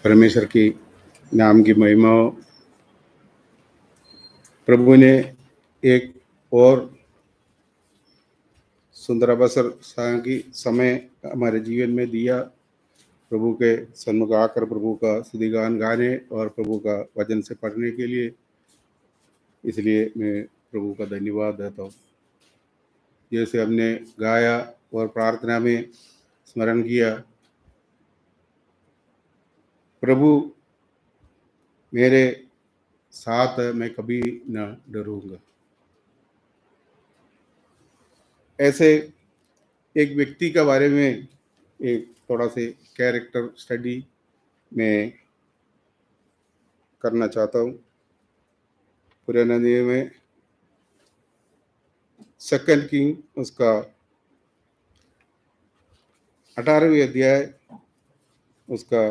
परमेश्वर की नाम की महिमा हो। प्रभु ने एक और सुंदर अवसर की समय हमारे जीवन में दिया, प्रभु के सन्मुख आकर प्रभु का स्तुति गान गाने और प्रभु का वचन से पढ़ने के लिए। इसलिए मैं प्रभु का धन्यवाद देता हूँ। जैसे हमने गाया और प्रार्थना में स्मरण किया, प्रभु मेरे साथ है, मैं कभी ना डरूंगा। ऐसे एक व्यक्ति के बारे में एक थोड़ा से कैरेक्टर स्टडी में करना चाहता हूँ। पुराने नियम में 2 किंग उसका 18वीं अध्याय, उसका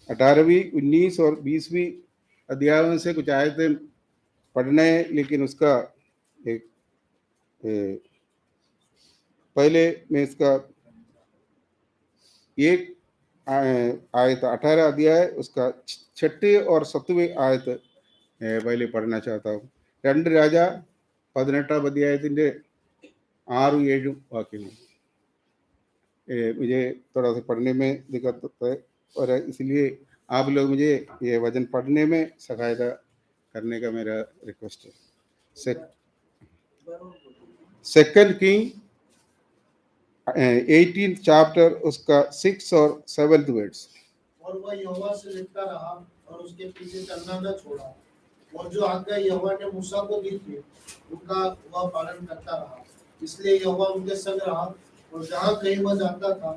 18वीं 19 और 20वीं अध्यायों से कुछ आयतें पढ़ना है, लेकिन उसका एक पहले मैं इसका एक आयत 18 अध्याय उसका 6 और 7वें आयत पहले पढ़ना चाहता हूँ। 2 രാജ 18 അധ്യായത്തിൻ്റെ 6-7 वाक्यങ്ങൾ मुझे थोड़ा सा पढ़ने में दिक्कत है, और इसलिए आप लोग मुझे ये वचन पढ़ने में सहायता करने का मेरा रिक्वेस्ट है। 2 किंग 18th चैप्टर उसका 6 और 7th वर्ड्स। और वह यहोवा से लिपटा रहा और उसके पीछे चलना न छोड़ा, और जो आज्ञा यहोवा ने मूसा को दी थी उनका वह पालन करता रहा। इसलिए यहोवा उनके संग रहा, और जहाँ कहीं वह जाता था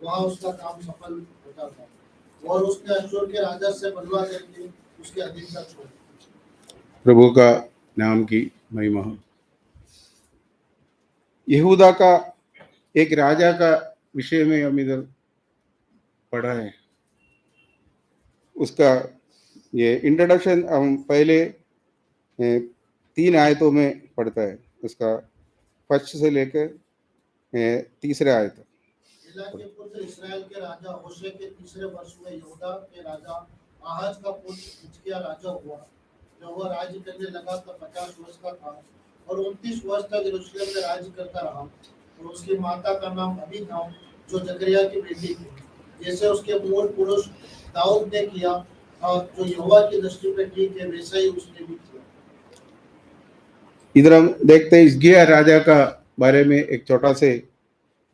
वहाँ उसका काम सफल होता था, और उसने अश्शूर के राजा से बलवा करके उसके अधीनता छोड़ी। प्रभु का नाम की महिमा हो। यहूदा का एक राजा का विषय में हम इधर पढ़ा है। उसका ये इंट्रोडक्शन हम पहले 3 आयतों में पढ़ता है। उसका 1 से लेकर 3 आयत। एला के पुत्र इस्राएल के राजा होशे के 3 वर्ष में यहूदा के राजा आहाज का पुत्र हिजकिय्याह राजा हुआ। जब वह राज्य करने लगा तो 50 वर्ष का था, और 29 वर्ष तक यरूशलेम में राज्य करता रहा। और उसकी माता का नाम अबी था, जो जकरिया की बेटी थी। जैसे उसके मूल पुरुष दाऊद ने किया और जो यहोवा की दृष्टि में ठीक है, वैसा ही उसने भी किया। इधर हम देखते हैं हिजकिय्याह राजा का बारे में एक छोटा से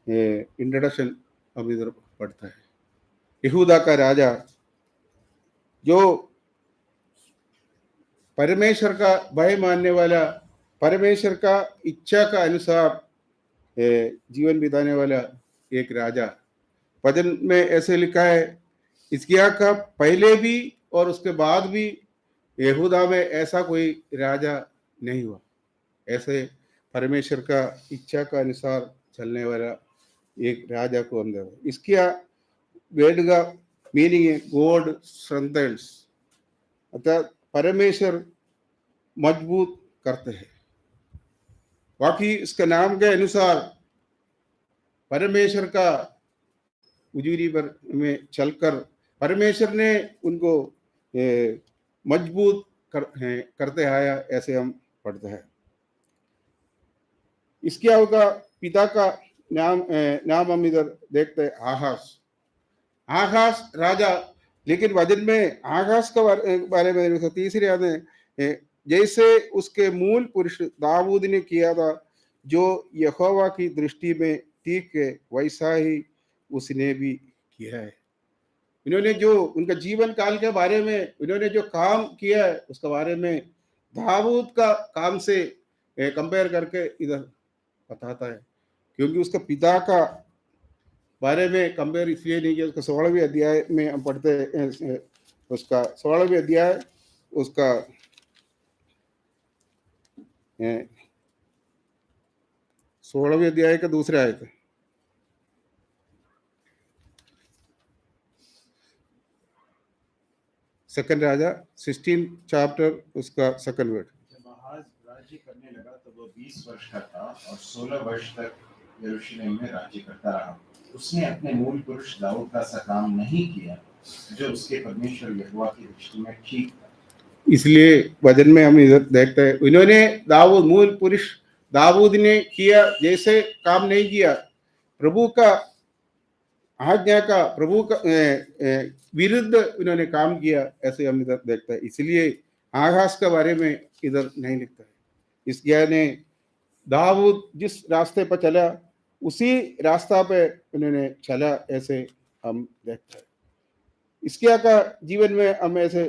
इंट्रोडक्शन हम इधर पढ़ता है। यहूदा का राजा जो परमेश्वर का भय मानने वाला, परमेश्वर का इच्छा का अनुसार जीवन बिताने वाला एक राजा। वचन में ऐसे लिखा है, हिजकिय्याह का पहले भी और उसके बाद भी यहूदा में ऐसा कोई राजा नहीं हुआ। ऐसे परमेश्वर का इच्छा का अनुसार चलने वाला एक राजा को अंदर। इसका वर्ड का मीनिंग है गॉड स्ट्रेंथन्स, अर्थात परमेश्वर मजबूत करते हैं। बाकी इसके नाम के अनुसार परमेश्वर का उजूरी पर में चलकर परमेश्वर ने उनको मजबूत करते आया, ऐसे हम पढ़ते हैं। इसके होगा पिता का नाम हम इधर देखते हैं आहाज राजा। लेकिन वचन में आहाज का बारे में 3 आते जैसे उसके मूल पुरुष दाऊद ने किया था, जो यहोवा की दृष्टि में ठीक है, वैसा ही उसने भी किया है। इन्होंने जो उनका जीवन काल के बारे में इन्होंने जो काम किया है उसके बारे में दाऊद का काम से कंपेयर करके इधर बताता है, क्योंकि उसका पिता का बारे में कंपेयर इसलिए नहीं किया। उसका 16वें अध्याय में हम पढ़ते हैं, उसका 16वें अध्याय उसका 16वें अध्याय का 2 आयत। सेकंड राजा 16 चैप्टर उसका 2nd वर्ड। जब आहाज राज्य करने लगा तो वो 20 वर्ष का था और 16 वर्ष तक यरूशलेम में राज्य करता रहा। उसने अपने मूल पुरुष दाऊद का सा काम नहीं किया जो उसके परमेश्वर यहोवा की दृष्टि में ठीक था। इसलिए वचन में हम इधर देखते हैं, इन्होंने दाऊद मूल पुरुष दाऊद ने किया जैसे काम नहीं किया, प्रभु का आज्ञा का, प्रभु का विरुद्ध इन्होंने काम किया, ऐसे हम इधर देखते हैं। इसलिए आगास के बारे में इधर नहीं लिखता है। इस ने दाऊद जिस रास्ते पर चला उसी रास्ता पे उन्होंने चला, ऐसे हम देखते हैं। इसकिया का जीवन में हम ऐसे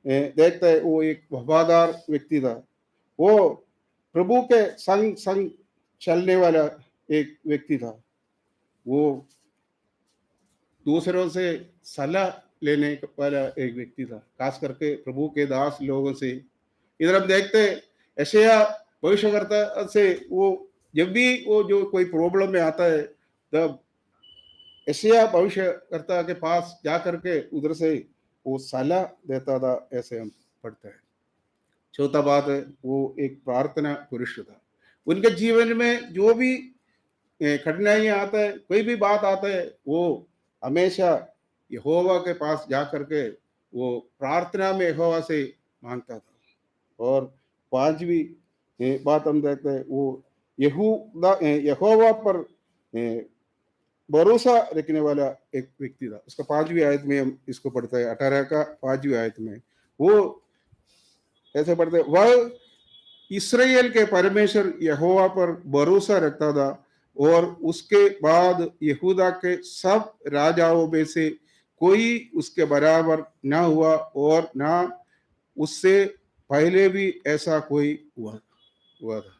देखते हैं, वो एक वफादार व्यक्ति था, वो प्रभु के संग संग चलने वाला एक व्यक्ति था, वो दूसरों से सलाह लेने वाला एक व्यक्ति था, खास करके प्रभु के दास लोगों से। इधर हम देखते हैं यशायाह भविष्यवक्ता से, वो जब भी वो जो कोई प्रॉब्लम में आता है तब यशायाह भविष्यवक्ता के पास जा करके उधर से वो सलाह देता था, ऐसे हम पढ़ते हैं। चौथा बात है, वो एक प्रार्थना पुरुष था। उनके जीवन में जो भी कठिनाइयां आता है, कोई भी बात आता है, वो हमेशा यहोवा के पास जा करके वो प्रार्थना में यहोवा से मांगता था। और पांचवी बात हम देखते हैं, वो यहोवा पर भरोसा रखने वाला एक व्यक्ति था। उसका 5वीं आयत में हम इसको पढ़ते हैं, 18 का 5वीं आयत में वो ऐसे पढ़ते हैं, वह इस्राएल के परमेश्वर यहोवा पर भरोसा रखता था और उसके बाद यहूदा के सब राजाओं में से कोई उसके बराबर ना हुआ और ना उससे पहले भी ऐसा कोई हुआ था।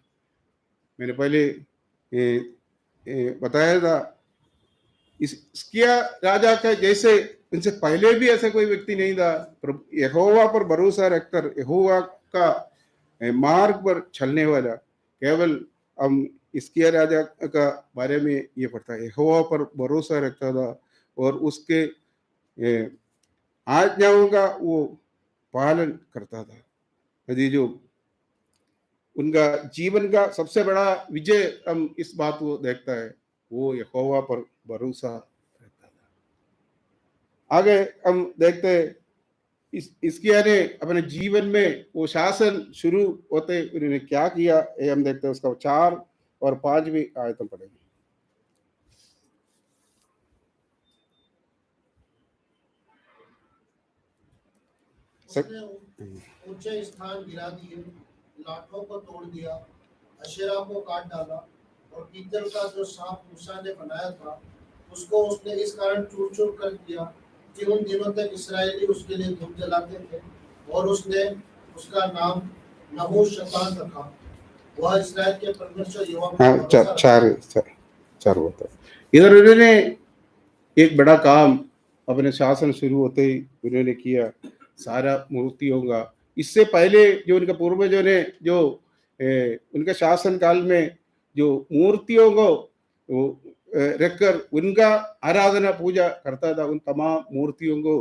मैंने पहले बताया था, हिजकिय्याह राजा का जैसे इनसे पहले भी ऐसा कोई व्यक्ति नहीं था, यहोवा पर भरोसा रखकर यहोवा का मार्ग पर चलने वाला। केवल हम हिजकिय्याह राजा का बारे में ये पढ़ता है, यहोवा पर भरोसा रखता था और उसके आज्ञाओं का वो पालन करता था। यदि जो उनका जीवन का सबसे बड़ा विजय हम इस बात को देखता है, वो यहोवा पर भरोसा रहता था। आगे हम देखते हैं, हिजकिय्याह ने अपने जीवन में वो शासन शुरू होते उन्होंने क्या किया, ये हम देखते हैं। उसका 4 और 5वीं आयत हम पढ़ेंगे। उसने ऊंचे स्थान गिरा दिए, लाठों को तोड़ दिया, अशेरा को काट डाला और पीतल का जो सांप मूसा ने बनाया था उसको उसने इस कारण चूर चूर कर दिया कि उन दिनों तक इसराइली उसके लिए धूप जलाते थे और उसने उसका नाम नहूशतान रखा। वह इसराइल के परमेश्वर यहोवा पर भरोसा रखता है। चार होता है। इधर उन्होंने एक बड़ा काम अपने शासन शुरू होते ही उन्होंने किया, सारा मूर्तियों का। इससे पहले जो उनके पूर्वजों ने जो उनके शासन काल में जो मूर्तियों को रखकर उनका आराधना पूजा करता था, उन तमाम मूर्तियों को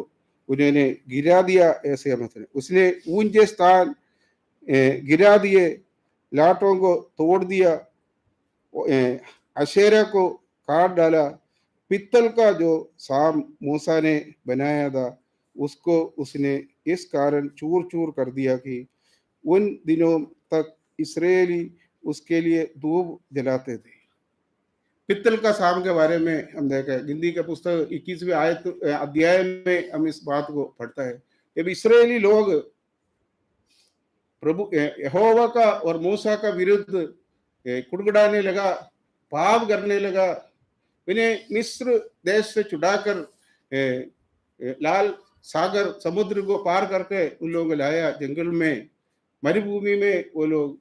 उन्होंने गिरा दिया, ऐसे हम उसने ऊंचे स्थान गिरा दिए, लाठों को तोड़ दिया, अशेरा को काट डाला, पित्तल का जो सांप मूसा ने बनाया था उसको उसने इस कारण चूर चूर कर दिया कि उन दिनों तक इसराइली उसके लिए धूप जलाते थे। पित्तल का सांप के बारे में हम देखा, गिनती के पुस्तक 21वें अध्याय में हम इस बात को पढ़ता है। जब इसराइली लोग प्रभु यहोवा का और मूसा का विरुद्ध कुड़कुड़ाने लगा, पाप करने लगा, इन्हें मिस्र देश से छुड़ाकर लाल सागर समुद्र को पार करके उन लोगों को लाया, जंगल में मरुभूमि में वो लोग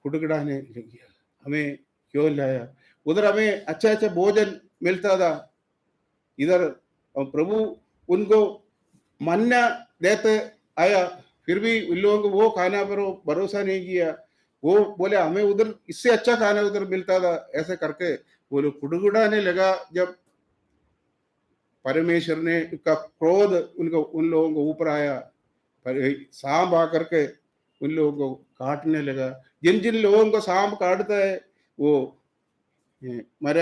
कुड़कुड़ाने लगे, हमें क्यों लाया? उधर हमें अच्छा अच्छा भोजन मिलता था, इधर प्रभु उनको मन्ना देते आया, फिर भी उन लोगों को वो खाना पर भरोसा नहीं किया। वो बोले हमें उधर इससे अच्छा खाना उधर मिलता था, ऐसे करके वो लोग कुड़कुड़ाने लगा। जब परमेश्वर ने का क्रोध उन लोगों को ऊपर आया, सांप आकर के उन लोगों को काटने लगा। जिन जिन लोगों को सांप काटता है वो मर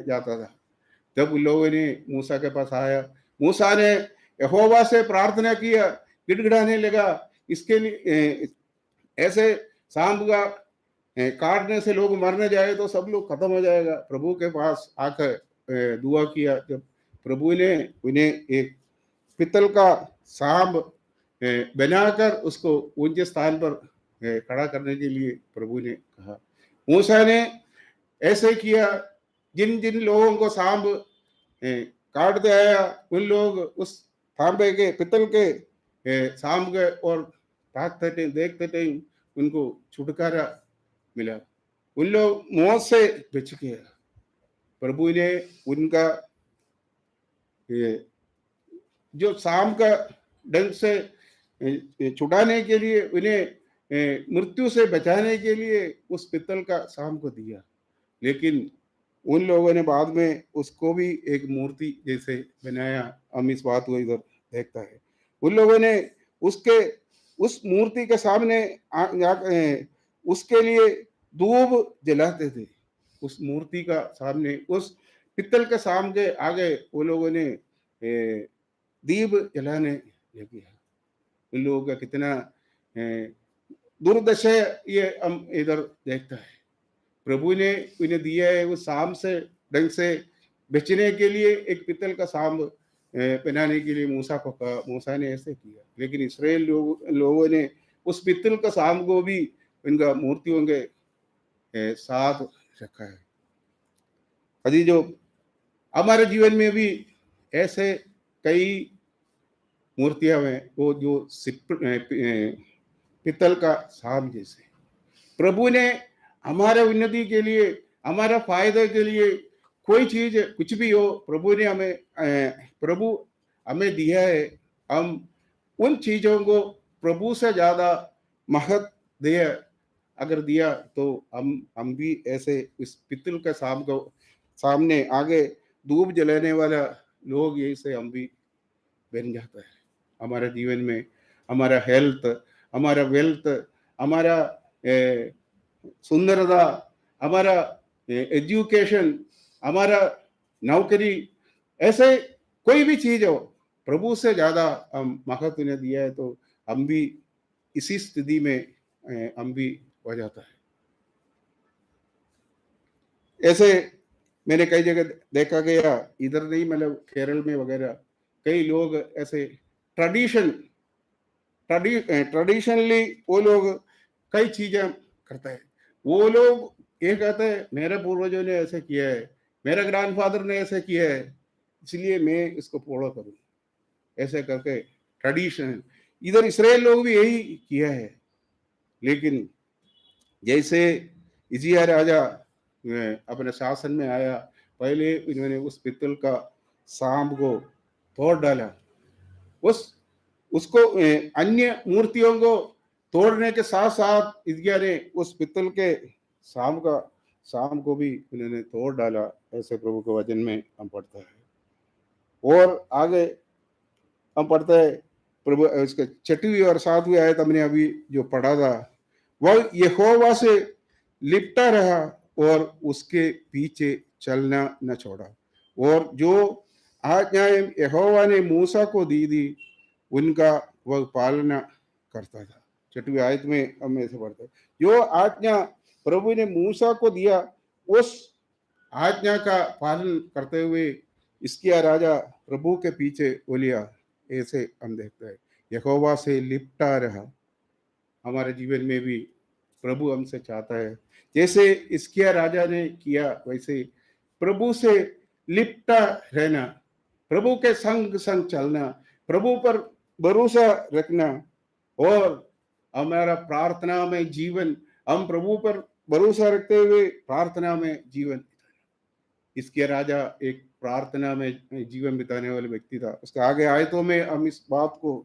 जाता था। तब उन लोगों ने मूसा के पास आया, मूसा ने यहोवा से प्रार्थना किया, गिड़गिड़ाने लगा, इसके लिए ऐसे सांप का काटने से लोग मरने जाए तो सब लोग खत्म हो जाएगा। प्रभु के पास आकर दुआ किया, जब प्रभु ने उन्हें एक पित्तल का सांप बनाकर उसको ऊंचे स्थान पर खड़ा करने के लिए प्रभु ने कहा। मूसा ने ऐसे किया, जिन जिन लोगों को सांप काटते आया उन लोग उस तांबे के पित्तल के सांप के और ताकते थे, देखते थे, उनको छुटकारा मिला। उन लोग मौत से बच गए। प्रभु ने उनका जो सांप का डंक से छुड़ाने के लिए, उन्हें मृत्यु से बचाने के लिए उस पित्तल का सांप को दिया। लेकिन उन लोगों ने बाद में उसको भी एक मूर्ति जैसे बनाया। हम इस बात को इधर देखता है, उन लोगों ने उस मूर्ति के सामने उसके लिए धूप जलाते थे। उस मूर्ति का सामने, उस पित्तल के सांप के आगे वो लोगों ने दीप जलाने लगे। उन लोगों का कितना दुर्दशा ये हम इधर देखता है। प्रभु ने उन्हें दिया है उस सांप से डंक से बचने के लिए एक पित्तल का सांप पहनाने के लिए मूसा को कहा। मूसा ने ऐसे किया, लेकिन इस्राएल लोगों ने उस पित्तल का सांप को भी उनका मूर्तियों के साथ रखा है। अजी जो हमारे जीवन में भी ऐसे कई मूर्तियां हैं, वो जो पित्तल का सांप जैसे। प्रभु ने हमारे उन्नति के लिए, हमारा फायदे के लिए कोई चीज कुछ भी हो, प्रभु हमें दिया है। हम उन चीजों को प्रभु से ज्यादा महत्व अगर दिया तो हम भी ऐसे इस पित्तल के सांप को सामने आगे धूप जलाने वाला लोग ऐसे हम भी बन जाता है। हमारे जीवन में हमारा हेल्थ, हमारा वेल्थ, हमारा सुंदरता, हमारा एजुकेशन, हमारा नौकरी, ऐसे कोई भी चीज हो, प्रभु से ज्यादा हम महत्व ने दिया है तो हम भी इसी स्थिति में हम भी हो जाता है। ऐसे मैंने कई जगह देखा गया, इधर नहीं मतलब केरल में वगैरह, कई लोग ऐसे ट्रेडिशनली वो लोग कई चीजें करते हैं। वो लोग ये कहते हैं मेरे पूर्वजों ने ऐसे किया है, मेरे ग्रैंडफादर ने ऐसे किया है, इसलिए मैं इसको फॉलो करूं, ऐसे करके ट्रेडिशन। इधर इस्राएल लोग भी यही किया है। लेकिन जैसे इजिया राजा अपने शासन में आया, पहले इन्होंने उस पित्तल का सांप को तोड़ डाला, उसको अन्य मूर्तियों को तोड़ने के साथ साथ इजिया ने उस पित्तल के सांप को भी उन्होंने तोड़ डाला। ऐसे प्रभु के वचन में हम पढ़ते हैं। और आगे हम पढ़ते हैं प्रभु इसके 6वीं और 7वीं आयत हमने अभी जो पढ़ा था, वह यहोवा से लिपटा रहा और उसके पीछे चलना न छोड़ा, और जो आज्ञाएं यहोवा ने मूसा को दी थी उनका वह पालना करता था। 6वीं आयत में हम ऐसे पढ़ते हैं, जो आज्ञा प्रभु ने मूसा को दिया उस आज्ञा का पालन करते हुए इसकिया राजा प्रभु के पीछे बोलिया। ऐसे हम देखते हैं यहोवा से लिपटा रहा। हमारे जीवन में भी प्रभु हमसे चाहता है, जैसे इसकिया राजा ने किया वैसे प्रभु से लिपटा रहना, प्रभु के संग संग चलना, प्रभु पर भरोसा रखना, और हमारा प्रार्थना में जीवन, हम प्रभु पर भरोसा रखते हुए प्रार्थना में जीवन। इसके राजा एक प्रार्थना में जीवन बिताने वाले व्यक्ति था। उसके आगे आयतों में हम इस बात को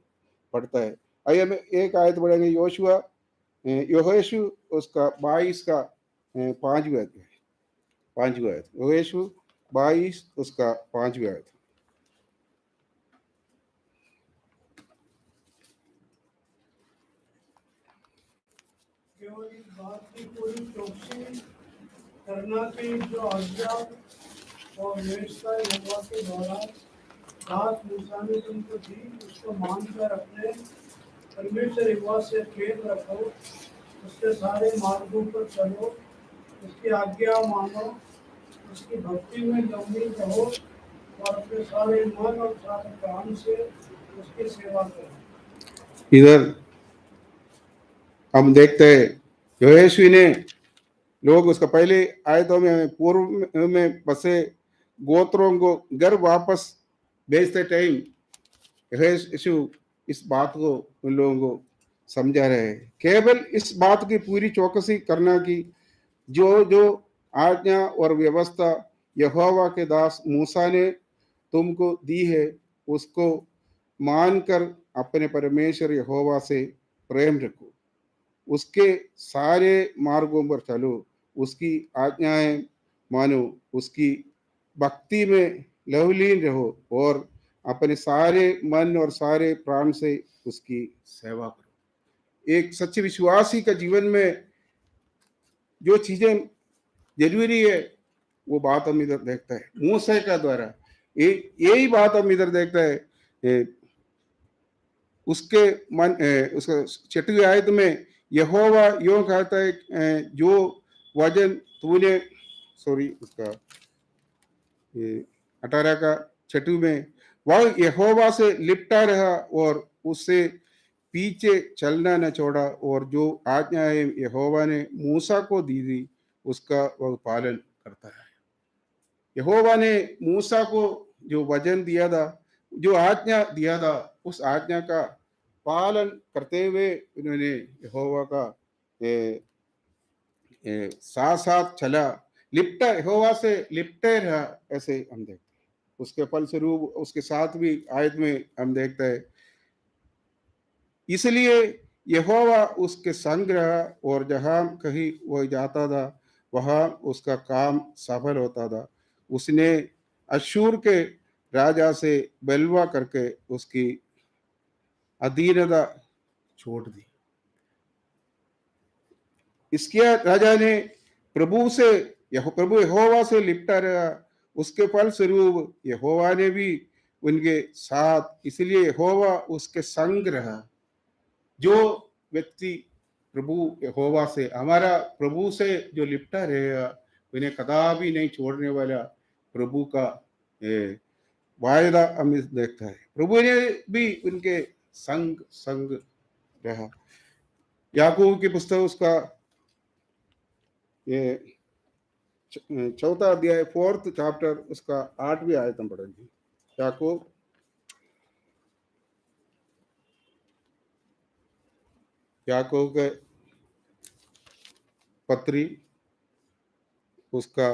पढ़ता है। आइए हम एक आयत पढ़ेंगे, यहोशू उसका 22 का 5वीं आयत, यहोशू 22 उसका 5वीं आयत। केवल इस बात की पूरी चौकसी करना कि जो आज्ञा और मेषता यहोवा के द्वारा दास मूसा ने तुमको दी, उसको मानकर अपने परमेश्वर यहोवा से प्रेम रखो, उसके सारे मार्गों पर चलो, उसकी आज्ञा मानो, उसकी भक्ति में लंबी रहो और अपने सारे मन और सारे प्राण से उसकी सेवा करो। इधर हम देखते हैं यहोशू ने लोग उसका पहले आयतों में पूर्व में बसे गोत्रों को घर वापस भेजते टाइम यहोशू इस बात को उन लोगों को समझा रहे हैं। केवल इस बात की पूरी चौकसी करना कि जो जो आज्ञा और व्यवस्था यहोवा के दास मूसा ने तुमको दी है उसको मानकर अपने परमेश्वर यहोवा से प्रेम रखो, उसके सारे मार्गों पर चलो, उसकी आज्ञाएं मानो, उसकी भक्ति में लवलीन रहो और अपने सारे मन और सारे प्राण से उसकी सेवा करो। एक सच्चे विश्वासी का जीवन में जो चीजें जरूरी है वो बात हम इधर देखते हैं मूसा का द्वारा। यही बात हम इधर देखते हैं उसके मन उसका 6वीं आयत में यहोवा यूं कहता है जो वजन तूने सॉरी उसका 18 का 6 में वह यहोवा से लिपटा रहा और उससे पीछे चलना न छोड़ा और जो आज्ञाएं यहोवा ने मूसा को दी थी उसका वह पालन करता है। यहोवा ने मूसा को जो वचन दिया था, जो आज्ञा दिया था, उस आज्ञा का पालन करते हुए उन्होंने यहोवा का साथ साथ चला, लिपटा, यहोवा से लिपटे रहा, ऐसे हम देखते हैं। उसके फलस्वरूप उसके साथ भी आयत में हम देखते हैं इसलिए यहोवा उसके संग रहा और जहां कहीं वह जाता था वहां उसका काम सफल होता था। उसने अशूर के राजा से बलवा करके उसकी अधीनता छोड़ दी। इसके राजा ने प्रभु यहोवा से लिपटा रहा, उसके फलस्वरूप यहोवा ने भी उनके साथ, इसलिए यहोवा उसके संग रहा। जो व्यक्ति प्रभु यहोवा से, हमारा प्रभु से जो लिपटा रहेगा उन्हें कदापि नहीं छोड़ने वाला प्रभु का वायदा हम देखता है। प्रभु ने भी उनके संग संग रहा। याकूब की पुस्तक उसका ये 4 अध्याय 4th चैप्टर उसका 8वीं आयत हम पढ़ेंगे। याकूब के पत्री उसका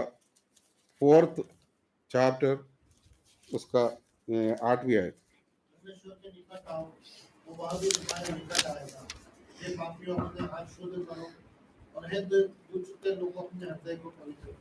4th चैप्टर उसका 8वीं आयत। परमेश्वर के निकट आओ तो वह भी तुम्हारे निकट आएगा। हे पापियों, अपने हाथ शुद्ध करो और हे दूर चुके लोगों अपने हृदय को पवित्र करो।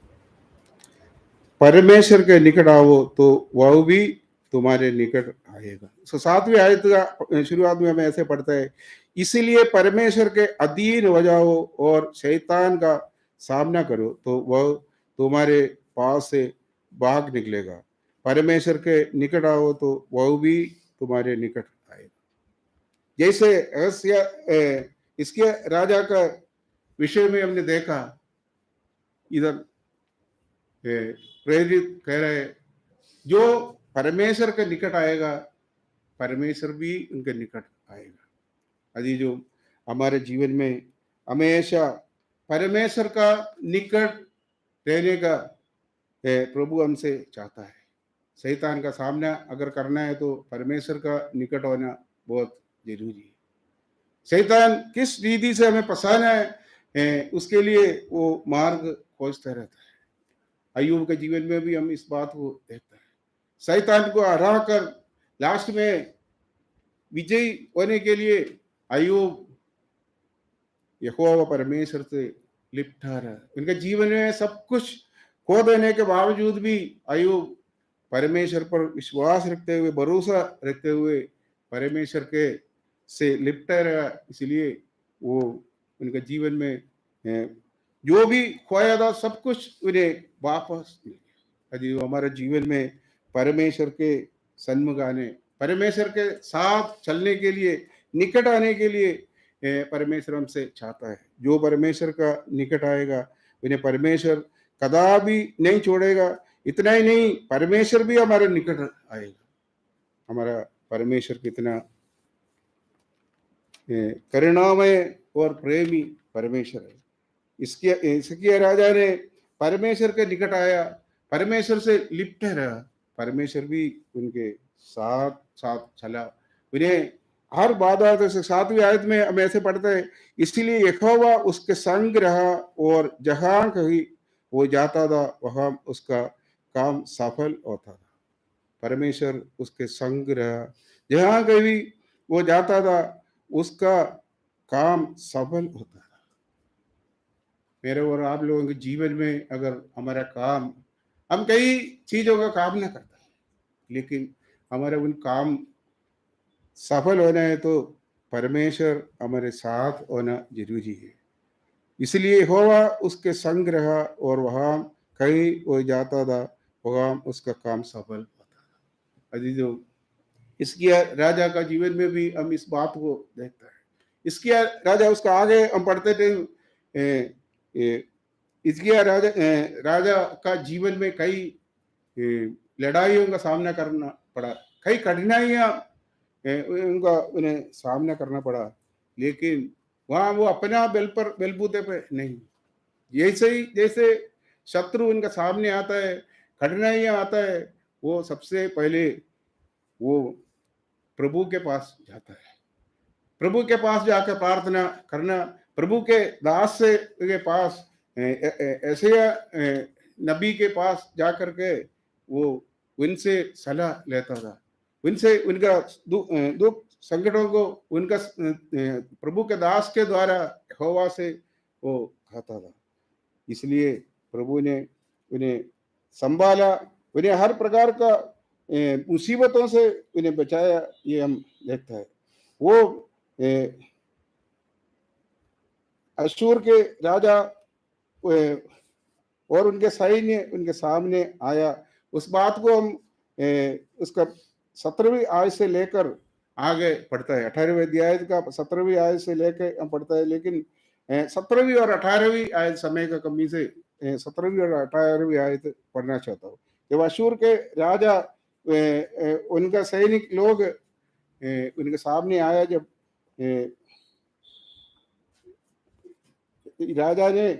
परमेश्वर के निकट आओ तो वह भी तुम्हारे निकट आएगा। तो 7वीं आयत का शुरुआत में हमें ऐसे पढ़ता है, इसीलिए परमेश्वर के अधीन हो जाओ और शैतान का सामना करो तो वह तुम्हारे पास से भाग निकलेगा। परमेश्वर के निकट आओ तो वह भी तुम्हारे निकट आएगा। जैसे इसके राजा का विषय में हमने देखा, इधर प्रेरित कह रहे जो परमेश्वर के निकट आएगा परमेश्वर भी उनके निकट आएगा। अजी जो हमारे जीवन में हमेशा परमेश्वर का निकट रहने का प्रभु हमसे चाहता है। शैतान का सामना अगर करना है तो परमेश्वर का निकट होना बहुत जरूरी है। शैतान किस रीति से हमें फंसाना है उसके लिए वो मार्ग खोजता रहता है। अय्यूब के जीवन में भी हम इस बात को देखते हैं। शैतान को हरा कर लास्ट में विजयी होने के लिए अय्यूब यहोवा परमेश्वर से लिपटा रहा। उनके जीवन में सब कुछ खो देने के बावजूद भी अय्यूब परमेश्वर पर विश्वास रखते हुए, भरोसा रखते हुए परमेश्वर के से लिपटा रहा। इसलिए वो उनके जीवन में जो भी खोया था सब कुछ उन्हें वापस मिल गया। यदि हमारे जीवन में परमेश्वर के सन्मुख आने, परमेश्वर के साथ चलने के लिए, निकट आने के लिए परमेश्वर हमसे चाहता है। जो परमेश्वर का निकट आएगा उन्हें परमेश्वर कदापि नहीं छोड़ेगा। इतना ही नहीं, परमेश्वर भी हमारे निकट आएगा। हमारा परमेश्वर कितना करुणामय और प्रेमी परमेश्वर है। इसके हिजकिय्याह राजा ने परमेश्वर के निकट आया, परमेश्वर से लिपटे रहा, परमेश्वर भी उनके साथ साथ चला। उन्हें हर बाधा से 7वीं आयत में हम ऐसे पढ़ते हैं, इसलिए यहोवा उसके संग रहा और जहां कहीं वो जाता था वहां उसका काम सफल होता था। परमेश्वर उसके संग रहा, जहां कहीं वो जाता था उसका काम सफल होता था। मेरे और आप लोगों के जीवन में अगर हमारा काम, हम कई चीजों का काम ना करता है, लेकिन हमारा उन काम सफल होना है तो परमेश्वर हमारे साथ होना जरूरी है। इसलिए यहोवा उसके संग रहा और वहां कहीं वो जाता था वहां उसका काम सफल होता था। अजीजों, हिजकिय्याह राजा का जीवन में भी हम इस बात को देखते हैं। हिजकिय्याह राजा, उसका आगे हम पढ़ते थे, हिजकिय्याह राजा का जीवन में कई लड़ाइयों का सामना करना पड़ा, कई कठिनाइयां उन्हें सामना करना पड़ा, लेकिन वहां वो अपना बलबूते पे नहीं, जैसे शत्रु उनका सामने आता है, कठिनाइयां आता है, वो सबसे पहले वो प्रभु के पास जाता है। प्रभु के पास जाकर प्रार्थना करना, प्रभु के दास से के पास ऐसे नबी के पास जाकर के वो उनसे सलाह लेता था, उनसे उनका दुख संकटों को उनका प्रभु के दास के द्वारा यहोवा से वो खाता था। इसलिए प्रभु ने उन्हें संभाला, उन्हें हर प्रकार का मुसीबतों से उन्हें बचाया। ये हम देखते हैं। वो अशूर के राजा और उनके सैन्य उनके सामने आया। उस बात को हम उसका 17वीं आयत से लेकर आगे पढ़ता है। 18वें अध्याय का 17वीं आयत से लेकर हम पढ़ता है, लेकिन 17वीं और 18वीं आयत समय का कमी से 17वीं और 18वीं आयत पढ़ना चाहता हूँ। जब अशूर के राजा उनका सैनिक लोग उनके सामने आया, जब राजा ने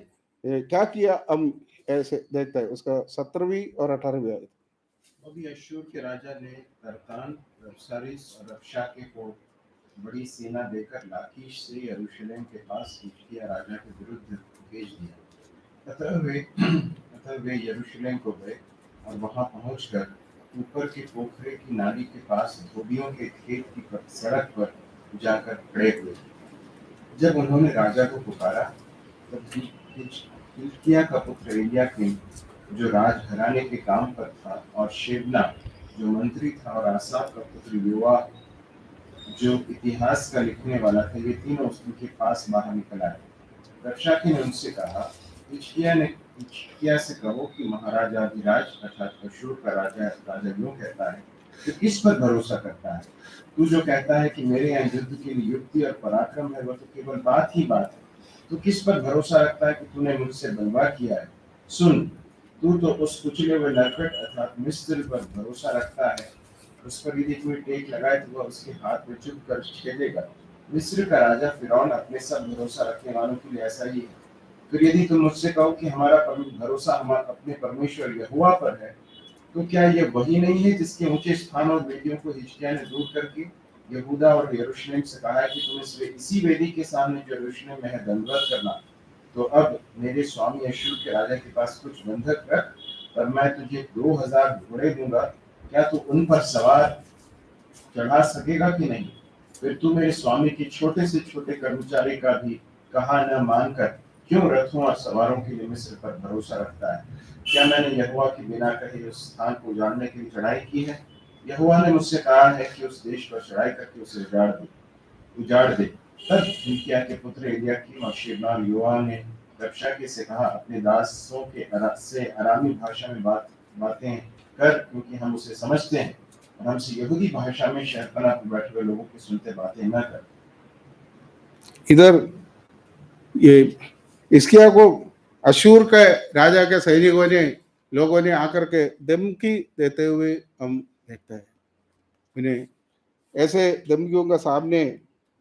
क्या किया हम ऐसे देखता है, उसका 17वीं और 18वीं आयत। अभी अश्शूर के राजा ने तर्तान, रबसारिस और रबशाके को बड़ी सेना देकर लाकीश से यरूशलेम के पास हिजकिय्याह राजा के विरुद्ध भेज दिया। अतः वे यरूशलेम को गए और वहां पहुंचकर ऊपर के पोखरे की नाली के पास धोबियों के खेत की सड़क पर जाकर खड़े हुए। जब उन्होंने राजा को पुकारा तब हिजकिय्याह का पुत्र एलियाकीम जो राजघराने के काम पर था, और शेबना जो मंत्री था, और आसाफ का पुत्र योआह जो इतिहास का लिखने वाला था, ये तीनों उनके पास बाहर निकल आए। रबशाके ने उनसे कहा, हिजकिय्याह से कहो कि महाराजाधिराज अर्थात अश्शूर का राजा यूं कहता है, तो किस पर भरोसा करता है? तू जो कहता है कि मेरे यहाँ युद्ध के लिए युक्ति और पराक्रम है, वह तो केवल बात ही बात है। तू किस पर भरोसा रखता है कि तूने मुझसे बलवा किया है? सुन, तू तो उस कुचले हुए नरकट अर्थात मिस्र पर भरोसा रखता है। उस पर यदि कोई टेक लगाए तो वह उसके हाथ में चुप कर छेदेगा। मिस्र का राजा फिरौन अपने सब भरोसा रखने वालों के लिए ऐसा ही है। फिर यदि तुम मुझसे कहो कि हमारा भरोसा हमारे अपने परमेश्वर यहोवा पर है, तो क्या यह वही नहीं है जिसके ऊंचे स्थान और वेदियों को हिजकिय्याह ने दूर करके यहूदा और यरूशलेम से कहा है कि तुम इसी वेदी के सामने जो यरूशलेम में है दंडवत करना? तो अब मेरे स्वामी अश्शूर के राजा के पास कुछ बंधक रख, और मैं तुझे 2000 घोड़े दूंगा, क्या तू उन पर सवार चढ़ा सकेगा कि नहीं? फिर तू मेरे स्वामी के छोटे से छोटे कर्मचारी का भी कहा न मानकर क्यों रथों और सवारों के लिए मिस्र पर भरोसा रखता है? क्या मैंने यहोवा के बिना कहे उस स्थान को उजाड़ने के लिए चढ़ाई की है? यहोवा ने मुझसे कहा है कि उस देश पर चढ़ाई करके उसे उजाड़ दे। तब हिजकिय्याह के पुत्र एलियाकीम और शेबना और योआह ने रबशाके से कहा, अपने दासों के से अरामी भाषा में बात बातें कर, क्योंकि हम उसे समझते हैं और हमसे यहूदी भाषा में शहरपनाह पर बैठे हुए लोगों की सुनते बातें न कर। इधर ये हिजकिय्याह को अशूर के राजा के सैनिकों ने लोगों ने आकर के धमकी देते हुए हम देखते हैं। उन्हें ऐसे धमकियों का सामने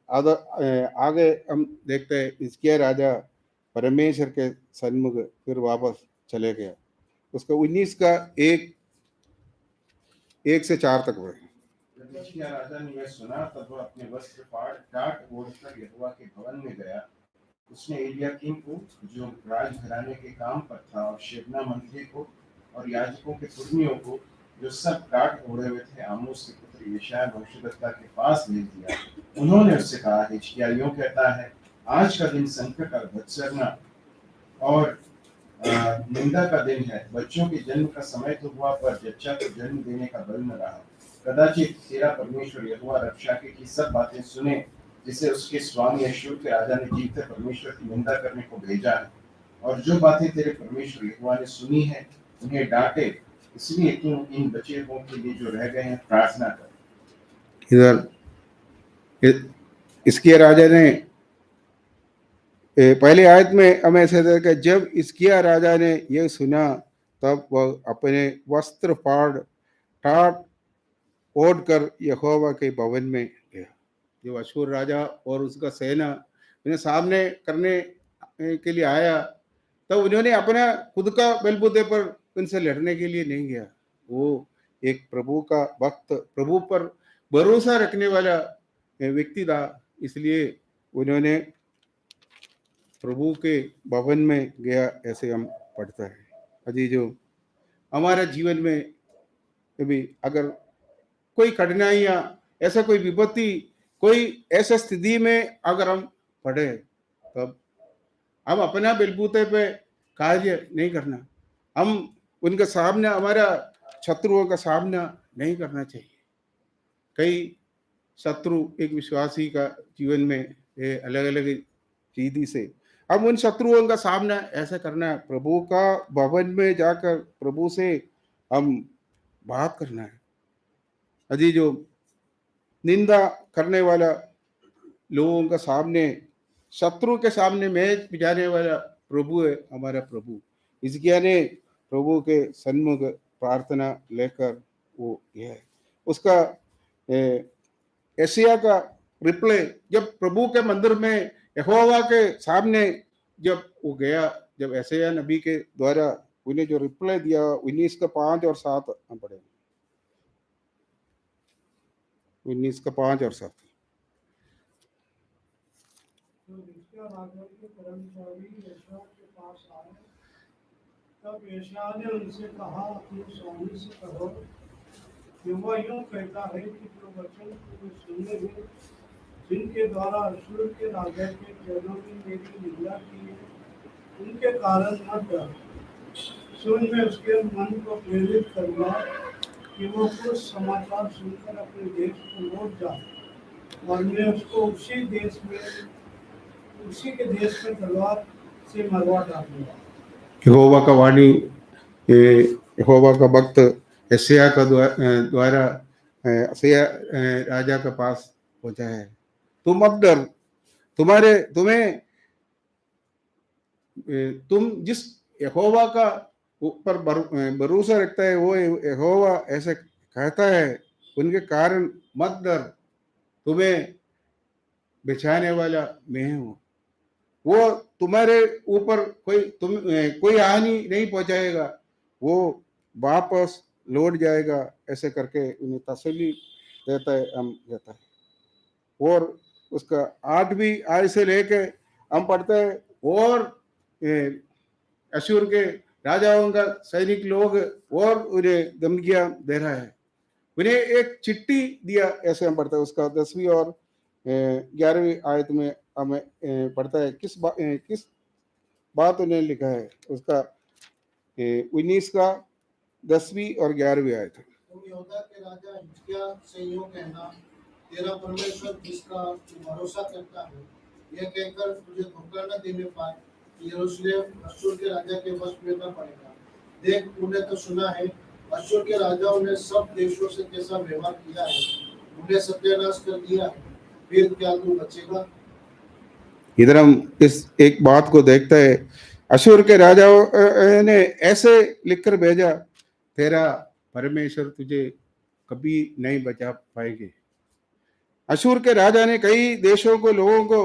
आगे हम देखते हैं हिजकिय्याह राजा परमेश्वर के सन्मुख फिर वापस चले गया। उसका 19 का 1 से 4 तक हुए। जब हिजकिय्याह राजा ने यह सुना, तब वह अपने वस्त्र फाड़ टाट ओढ़कर यहोवा के भवन में गया। उसने एलियाकीम को, जो राजघराने के काम पर था, और शेबना मंत्री को और याजकों के पुरनियों को, जो सब टाट ओढ़े हुए थे, आमोस के पुत्र यशायाह भविष्यद्वक्ता के पास भेज दिया। उन्होंने उससे कहा, हिजकिय्याह यूं कहता है, आज का दिन संकट और भत्सरना और निंदा का दिन है। बच्चों के जन्म का समय तो हुआ, पर जच्चा को जन्म देने का बल न रहा। कदाचित तेरा परमेश्वर यहोवा रबशाके की सब बातें सुने, जिसे उसके स्वामी अश्शूर के राजा ने जीवते परमेश्वर की निंदा करने को भेजा है। और जो बातें तेरे परमेश्वर यहोवा ने सुनी है, उन्हें डांटे। इसलिए तू इन बचे हुओं के लिए जो रह गए हैं प्रार्थना कर। इधर हिजकिय्याह राजा ने पहली आयत में हमें ऐसे देखा, जब हिजकिय्याह राजा ने यह सुना, तब वह अपने वस्त्र फाड़ टाट ओढ़ कर यहोवा के भवन में गया। जो अशूर राजा और उसका सेना उन्हें सामने करने के लिए आया, तब उन्होंने अपना खुद का बलबूते पर उनसे लड़ने के लिए नहीं गया। वो एक प्रभु का भक्त, प्रभु पर भरोसा रखने वाला व्यक्ति था, इसलिए उन्होंने प्रभु के भवन में गया, ऐसे हम पढ़ता है। अजी जो हमारे जीवन में कभी अगर कोई कठिनाइयाँ, ऐसा कोई विपत्ति, कोई ऐसा स्थिति में अगर हम पड़े, तब हम अपना बलबूते पे कार्य नहीं करना, हम उनके सामने, हमारा शत्रुओं का सामना नहीं करना चाहिए। कई शत्रु एक विश्वासी का जीवन में अलग अलग चीज़ से, अब उन शत्रुओं का सामना ऐसा करना है, प्रभु का भवन में जाकर प्रभु से हम बात करना है। अजी जो निंदा करने वाला लोगों का सामने, शत्रु के सामने मेज बिछाने वाला प्रभु है हमारा प्रभु। हिजकिय्याह ने प्रभु के सन्मुख प्रार्थना लेकर वो यह उसका एशिया का रिप्लाई, जब प्रभु के मंदिर में यहोवा के सामने जब वो गया, जब एशिया नबी के द्वारा उन्हें जो रिप्लाई दिया, 19 का 5 और 7 हम पढ़े, 19 का 5 और 7। तो हिजकिय्याह राजा के कर्मचारी यशायाह के पास आए। तब यशायाह ने उनसे कहा, अपने स्वामी से कहो, यहोवा यूं कहता है कि जो वचन तुमने सुने हैं, जिनके द्वारा अश्शूर के राजा के जनों ने मेरी निंदा की है, उनके कारण मत डर। सुन, मैं उसके मन को प्रेरित करूंगा कि वो कुछ समाचार सुनकर अपने देश को लौट जाए, और मैं उसको उसी के देश में तलवार से मरवा डालूंगा। यहोवा का वाणी यहोवा का भक्त एशिया का द्वारा एशिया राजा के पास पहुंचा है। तुम मत डर, तुम जिस यहोवा का ऊपर भरोसा रखता है, वो यहोवा ऐसे कहता है, उनके कारण मत डर, तुम्हें बचाने वाला मैं हूँ। वो तुम्हारे ऊपर कोई हानि नहीं पहुंचाएगा, वो वापस लौट जाएगा, ऐसे करके उन्हें तसल्ली देता है, हम देता है। और उसका 8वीं आयत से लेके हम पढ़ते हैं, और अश्शूर के राजाओं का सैनिक लोग और उन्हें धमकियां दे रहा है, उन्हें एक चिट्ठी दिया, ऐसे हम पढ़ते हैं। उसका 10वीं और 11वीं आयत में हमें पढ़ता है किस बात उन्हें लिखा है। उसका 19 का 10वीं और 11वीं आयत है। तुम यहूदा के राजा हिजकिय्याह से यूं कहना, तेरा परमेश्वर जिसका तू भरोसा करता है, यह कहकर तुझे धोखा न देने पाए कि यरूशलेम अश्शूर के राजा के वश में न पड़ेगा। देख, तूने तो सुना है अश्शूर के राजाओं ने सब देशों से कैसा व्यवहार किया है, उन्हें सत्यानाश कर दिया है, फिर क्या तू बचेगा? इधर हम इस एक बात को देखते हैं, अशूर के राजाओं ने ऐसे लिखकर भेजा, तेरा परमेश्वर तुझे कभी नहीं बचा पाएंगे। अशूर के राजा ने कई देशों को, लोगों को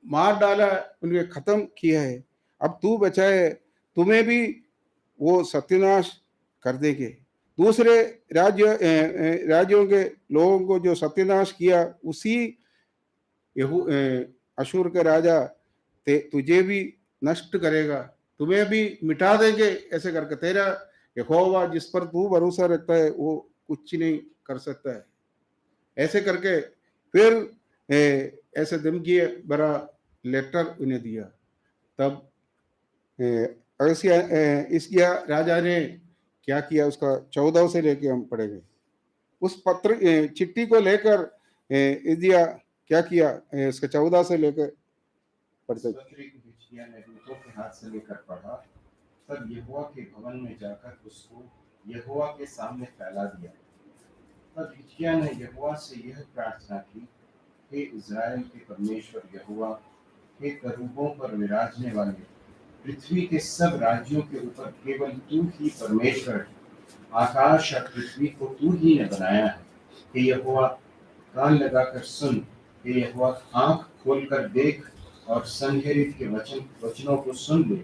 मार डाला, उन्हें खत्म किया है। अब तू बचाए, तुम्हें भी वो सत्यानाश कर देंगे। दूसरे राज्यों के लोगों को जो सत्यानाश किया, उसी अशूर के राजा तुझे भी नष्ट करेगा, तुम्हें भी मिटा देंगे। ऐसे करके तेरा यहोवा जिस पर तू भरोसा रखता है वो कुछ नहीं कर सकता है। ऐसे करके फिर ऐसे धमकी भरा लेटर उन्हें दिया। तब इसकिया राजा ने क्या किया, उसका 14 से लेके हम पढ़ेंगे। उस पत्र चिट्ठी को लेकर इज़िया क्या किया, इसका 14 से लेकर पढ़ते। पत्री को हिजकिय्याह ने दूतों के हाथ से लेकर पढ़ा, तब यहोवा के भवन में जाकर उसको यहोवा के सामने फैला दिया। तब हिजकिय्याह ने यहोवा से यह प्रार्थना की, हे इज़राइल के परमेश्वर यहोवा, हे करूबों पर विराजने वाले, पृथ्वी के सब राज्यों के ऊपर केवल तू ही परमेश्वर है। आकाश और पृथ्वी को तू ही ने बनाया है। हे यहोवा, कान लगाकर सुन, हे यहोवा, आंख खोलकर देख और संहेरित के वचनों को सुन ले,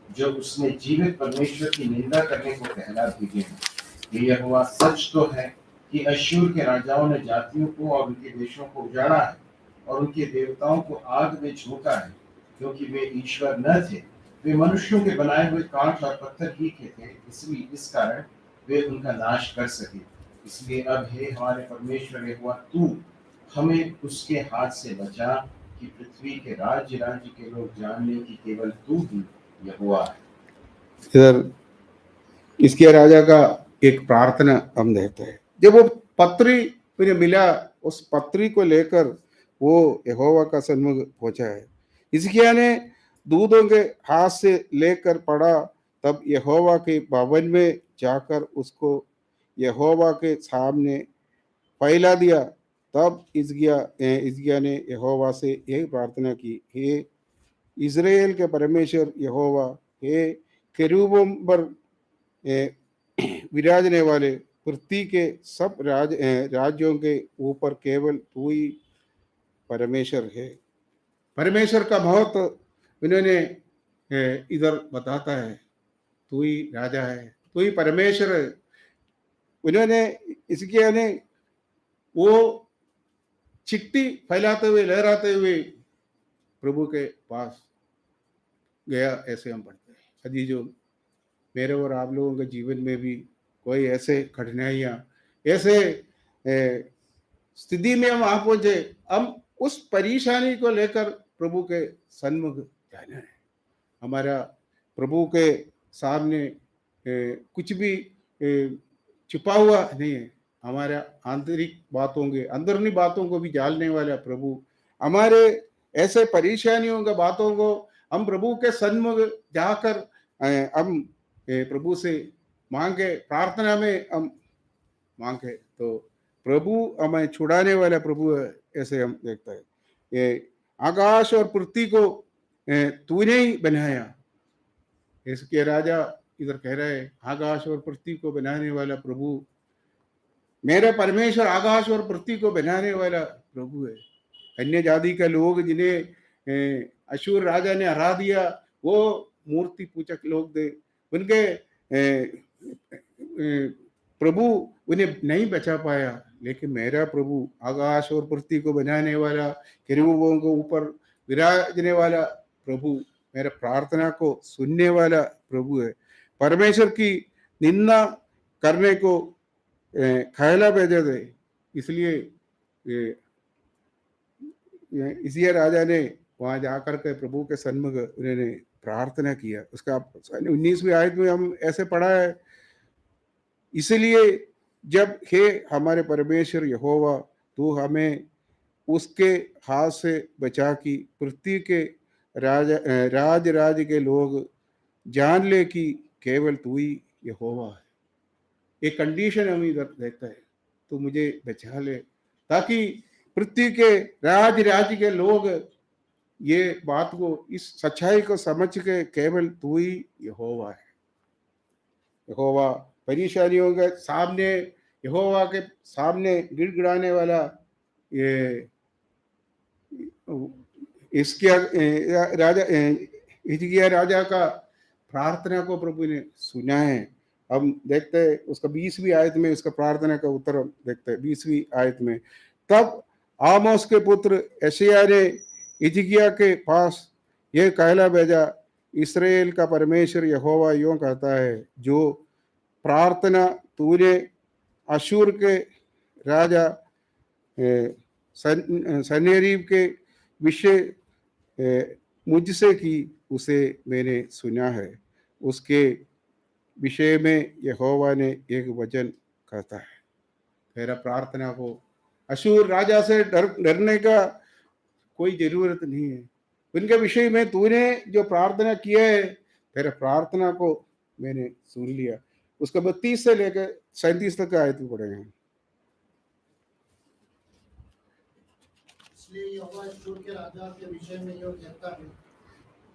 जो उसने जीवित परमेश्वर की निंदा करने को कहला भेजे हैं। हे यहोवा, सच तो है कि अश्शूर के राजाओं ने जातियों को और उनके देशों को उजाड़ा है और उनके देवताओं को आग में झोंका है, क्योंकि वे ईश्वर न थे, वे मनुष्यों के बनाए हुए कांच और पत्थर ही के थे, इसलिए इस कारण वे उनका नाश कर सके। इसलिए अब हे हमारे परमेश्वर यहोवा, तू हमें उसके हाथ से बचा कि पृथ्वी के राज्य के लोग जान लें कि केवल तू ही यहोवा है। इधर इसके राजा का एक प्रार्थना हम देखते हैं। जब वो पत्री उन्हें मिला, उस पत्री को लेकर वो यहोवा का सन्मुख पहुंचा है। हिजकिय्याह ने दूतों के हाथ से लेकर पढ़ा, तब यहोवा के भवन में जाकर उसको यहोवा के सामने फैला दिया। तब हिजकिय्याह ने यहोवा से यही प्रार्थना की, हे इज़राइल के परमेश्वर यहोवा, हे केरूबों पर विराजने वाले, पृथ्वी के सब राज्यों के ऊपर केवल तू ही परमेश्वर है। परमेश्वर का महत्व इन्होंने इधर बताता है, तू ही राजा है, तू ही परमेश्वर है। उन्होंने इसके ने वो चिट्ठी फैलाते हुए, लहराते हुए प्रभु के पास गया, ऐसे हम पढ़ते हैं। यदि जो मेरे और आप लोगों के जीवन में भी कोई ऐसे कठिनाइयाँ, ऐसे स्थिति में हम आ पहुंचे, हम उस परेशानी को लेकर प्रभु के सन्मुख जाना है। हमारा प्रभु के सामने कुछ भी छुपा हुआ नहीं है। हमारा आंतरिक बातों के, अंदरूनी बातों को भी जानने वाला प्रभु, हमारे ऐसे परेशानियों के बातों को हम प्रभु के सन्मुख जाकर हम प्रभु से मांगे, प्रार्थना में हम मांगे, तो प्रभु हमें छुड़ाने वाला प्रभु है, ऐसे हम देखते हैं। ये आकाश और पृथ्वी को तूने ही बनाया। इसके राजा इधर कह रहे हैं, आकाश और पृथ्वी को बनाने वाला प्रभु, मेरे परमेश्वर आकाश और पृथ्वी को बनाने वाला प्रभु है। अन्य जाति के लोग जिन्हें अशूर राजा ने हरा दिया, वो मूर्ति पूजक लोग थे, उनके प्रभु उन्हें नहीं बचा पाया। लेकिन मेरा प्रभु आकाश और पृथ्वी को बनाने वाला, केरूबों के ऊपर विराजने वाला प्रभु, मेरा प्रार्थना को सुनने वाला प्रभु है। परमेश्वर की निंदा करने को खयाला भेजे थे, इसलिए इसी राजा ने वहां जाकर के प्रभु के सन्मुख उन्होंने प्रार्थना किया। उसका 19वीं आयत में हम ऐसे पढ़ा है, इसलिए जब हे हमारे परमेश्वर यहोवा, तू हमें उसके हाथ से बचा कि पृथ्वी के राज के लोग जान ले कि केवल तू ही यहोवा है। एक कंडीशन हम इधर देखता है, तो मुझे बचा ले, ताकि पृथ्वी के राज्य के लोग ये बात को, इस सच्चाई को समझ के केवल तू ही यहोवा है। यहोवा परेशानियों के सामने, यहोवा के सामने गिड़गिड़ाने वाला ये इसके राजा हिजकिय्याह राजा का प्रार्थना को प्रभु ने सुना है। हम देखते हैं उसका 20वीं आयत में उसका प्रार्थना का उत्तर हम देखते हैं 20वीं आयत में। तब आमोस के पुत्र यशायाह ने हिजकिय्याह के पास ये कहला भेजा, इस्राएल का परमेश्वर यहोवा यूं कहता है, जो प्रार्थना तूने अशूर के राजा सन्हेरीब के विषय मुझसे की, उसे मैंने सुना है। उसके विषय में यहोवा ने एक वचन कहता है। तेरा प्रार्थना को अशूर राजा से डरने का कोई जरूरत नहीं है। उनके विषय में तूने जो प्रार्थना किया है, तेरा प्रार्थना को मैंने सुन लिया। उसका 32 से लेकर 37 तक का आयत पढ़ेंगे। इसलिए यहोवा अश्शूर के राजा के विषय में यह कहता है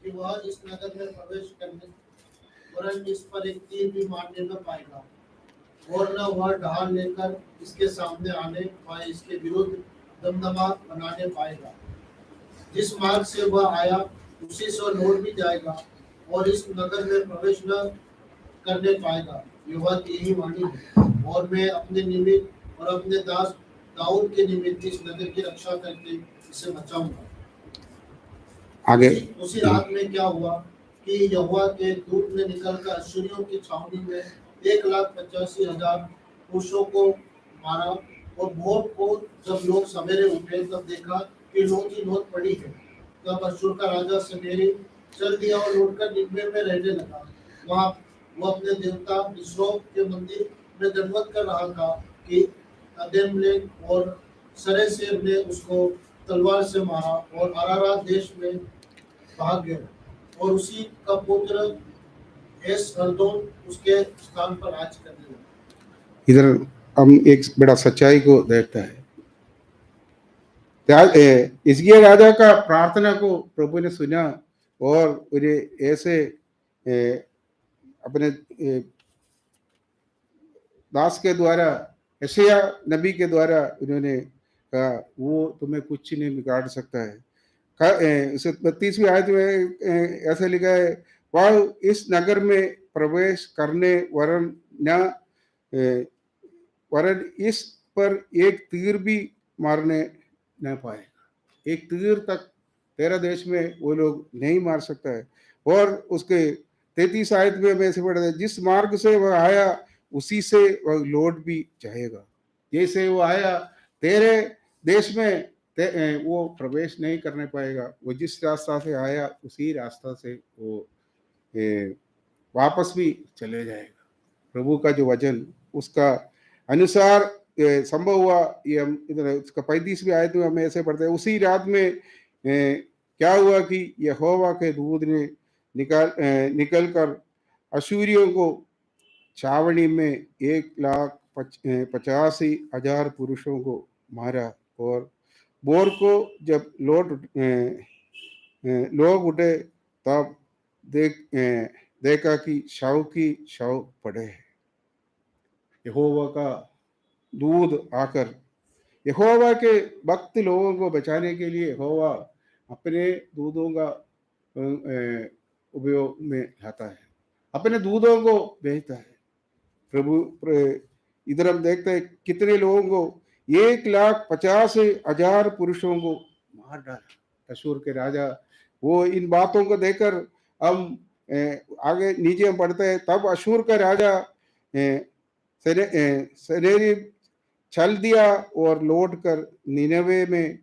कि वह इस नगर में प्रवेश करने वरन इस पर एक तीर भी मारने न पाएगा, और न वह ढाल लेकर इसके सामने आने व इसके विरुद्ध दमदमा बनाने पाएगा। जिस मार्ग से वह आया उसी से लौट भी जाएगा, और इस नगर में प्रवेश न करने पाएगा। यहोवा की यही वाणी है। और मैं अपने निमित्त और अपने दास दाऊद के निमित्त इस नगर की रक्षा करके इसे बचाऊंगा। आगे उसी रात में क्या हुआ कि यहोवा के दूत ने निकलकर अश्शूरियों की छावनी में 1,85,000 पुरुषों को मारा। और भोर को जब लोग सवेरे उठे तब देखा कि लोग ही लोथ पड़ी है। तब अश्शूर का राजा सन्हेरीब चल दिया और लौटकर निनवे में रहने लगा। वहाँ वो अपने देवता निस्रोक के मंदिर में दंडवत कर रहा था कि अदर्मलेक और सरेसेर ने उसको तलवार से मारा और अरारात देश में भाग गया, और उसी का पुत्र एसहरदोन उसके स्थान पर राज करने लगा। इधर हम एक बड़ा सच्चाई को देखता है। हिजकिय्याह राजा का प्रार्थना को प्रभु ने सुना और उन्हें ऐसे अपने दास के द्वारा, यशायाह नबी के द्वारा उन्होंने कहा, वो तुम्हें कुछ नहीं बिगाड़ सकता है। 32वीं आयत में ऐसे लिखा है, वह इस नगर में प्रवेश करने वरन इस पर एक तीर भी मारने न पाएगा। एक तीर तक तेरा देश में वो लोग नहीं मार सकता है। और उसके 33 आयत में हम ऐसे पढ़ते हैं, जिस मार्ग से वह आया उसी से वह लौट भी जाएगा। जैसे वो आया तेरे देश में वो प्रवेश नहीं करने पाएगा। वो जिस रास्ता से आया उसी रास्ता से वो वापस भी चले जाएगा। प्रभु का जो वचन उसका अनुसार संभव हुआ। ये हम इधर उसका 35वीं आयत में हम ऐसे पढ़ते हैं, उसी रात में क्या हुआ कि यहोवा के दूत ने निकल कर अशूरियों को छावनी में 1,85,000 पुरुषों को मारा। और बोर को जब लोग उठे तब देखा कि शव की शव पड़े हैं। यहोवा का दूत आकर यहोवा के भक्त लोगों को बचाने के लिए यहोवा अपने दूतों का उपयोग में लाता है, अपने दूतों को भेजता है। प्रभु इधर हम देखते हैं कितने लोगों को, 1,50,000 पुरुषों को मार डाला अशूर के राजा। वो इन बातों को देखकर हम आगे नीचे हम पढ़ते हैं, तब अशूर का राजा सन्हेरीब चल दिया और लौट कर निनवे में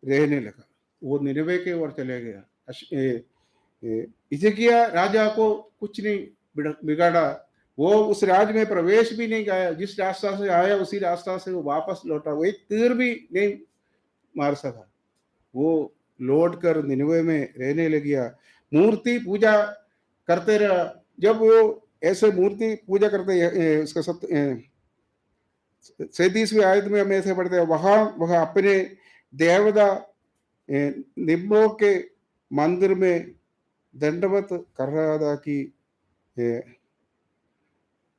रहने लगा। वो निनवे के ओर चले गया। हिजकिय्याह राजा को कुछ नहीं बिगाड़ा। वो उस राज में प्रवेश भी नहीं किया। जिस रास्ता से आया उसी रास्ता से वो वापस लौटा। वो एक तीर भी नहीं मार सका। वो लौट कर निनवे में रहने लग गया। मूर्ति पूजा करते रहा। जब वो ऐसे मूर्ति पूजा करते हैं। उसका 37वीं आयत में हम ऐसे पढ़ते हैं, वहां वह अपने देवता निम्नो के मंदिर में दंडवत कर रहा था कि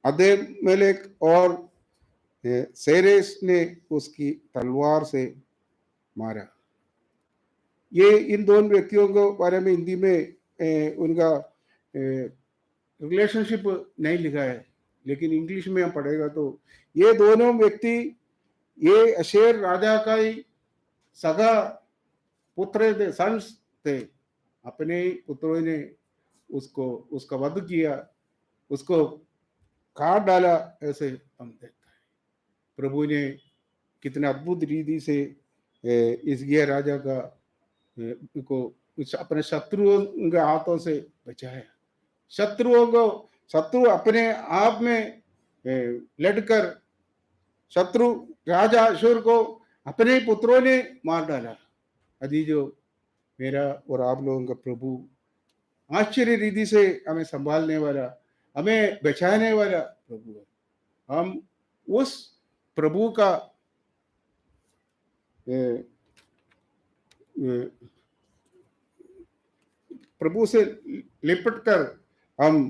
अबीमेलेक और सेरेस ने उसकी तलवार से मारा। ये इन दोनों व्यक्तियों के बारे में हिंदी में उनका रिलेशनशिप नहीं लिखा है, लेकिन इंग्लिश में हम पढ़ेगा तो ये दोनों व्यक्ति ये अशेर राजा का ही सगा पुत्र थे, सन्स थे। अपने ही पुत्रों ने उसको उसका वध किया, उसको काट डाला। ऐसे हम देखते हैं प्रभु ने कितने अद्भुत रीति से हिजकिय्याह राजा का को अपने शत्रुओं के हाथों से बचाया। शत्रु अपने आप में लड़कर शत्रु राजा अशूर को अपने पुत्रों ने मार डाला। अभी जो मेरा और आप लोगों का प्रभु आश्चर्य रीति से हमें संभालने वाला, हमें बचाने वाला प्रभु है। हम उस प्रभु का प्रभु से लिपट कर हम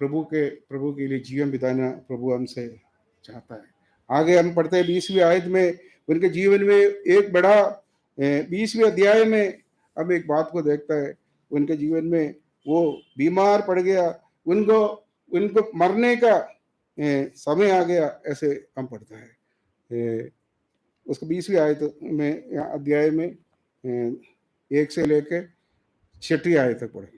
प्रभु के लिए जीवन बिताना प्रभु हमसे चाहता है। आगे हम पढ़ते हैं 20वीं आयत में, उनके जीवन में एक बड़ा 20वें अध्याय में हम एक बात को देखता है। उनके जीवन में वो बीमार पड़ गया, उनको मरने का समय आ गया, ऐसे हम पढ़ता है। उसको 20वीं आयत में अध्याय में 1 से लेकर 6वीं आयत तक पढ़ेंगे।